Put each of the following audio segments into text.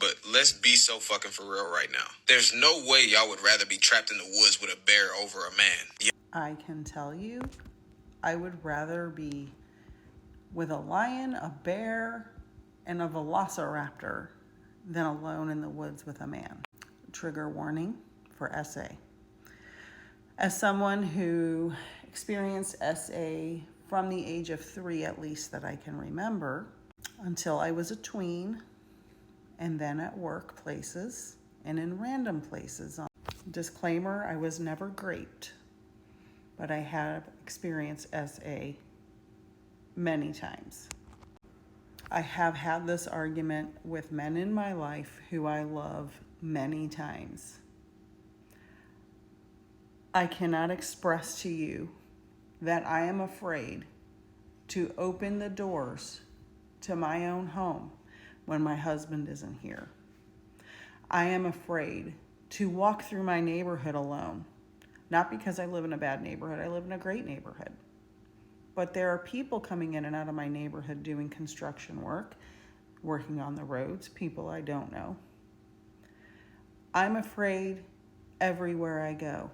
but let's be so fucking for real right now. There's no way y'all would rather be trapped in the woods with a bear over a man. I can tell you, I would rather be with a lion, a bear, and a velociraptor than alone in the woods with a man. Trigger warning for SA. As someone who experienced SA from the age of 3, at least that I can remember, until I was a tween, and then at workplaces and in random places. Disclaimer, I was never great, but I have experienced SA many times. I have had this argument with men in my life who I love many times. I cannot express to you that I am afraid to open the doors to my own home when my husband isn't here. I am afraid to walk through my neighborhood alone, not because I live in a bad neighborhood, I live in a great neighborhood. But there are people coming in and out of my neighborhood doing construction work, working on the roads, people I don't know. I'm afraid everywhere I go.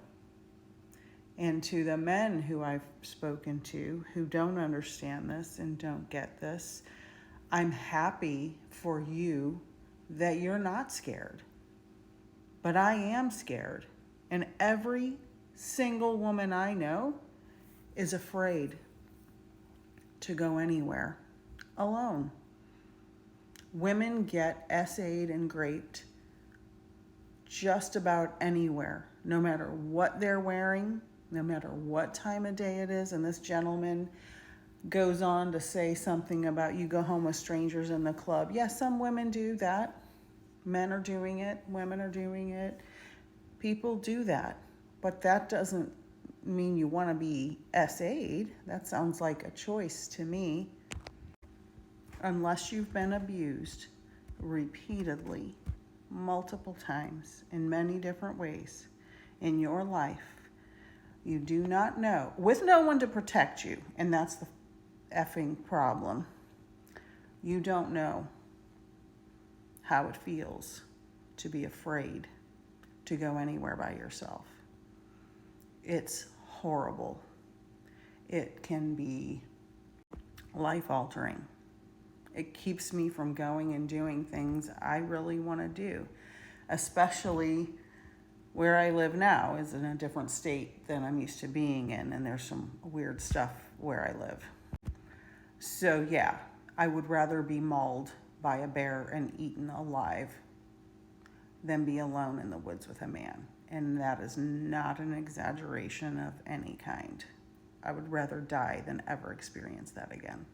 And to the men who I've spoken to who don't understand this and don't get this, I'm happy for you that you're not scared. But I am scared. And every single woman I know is afraid to go anywhere alone. Women get SA'd and graped just about anywhere, no matter what they're wearing, no matter what time of day it is. And this gentleman goes on to say something about you go home with strangers in the club. Yes, some women do that. Men are doing it. Women are doing it. People do that. But that doesn't mean you want to be SA'd. That sounds like a choice to me. Unless you've been abused repeatedly, multiple times, in many different ways in your life, you do not know, with no one to protect you, and that's the effing problem. You don't know how it feels to be afraid to go anywhere by yourself. It's horrible. It can be life-altering. It keeps me from going and doing things I really want to do, especially where I live now is in a different state than I'm used to being in, and there's some weird stuff where I live. So yeah, I would rather be mauled by a bear and eaten alive than be alone in the woods with a man. And that is not an exaggeration of any kind. I would rather die than ever experience that again.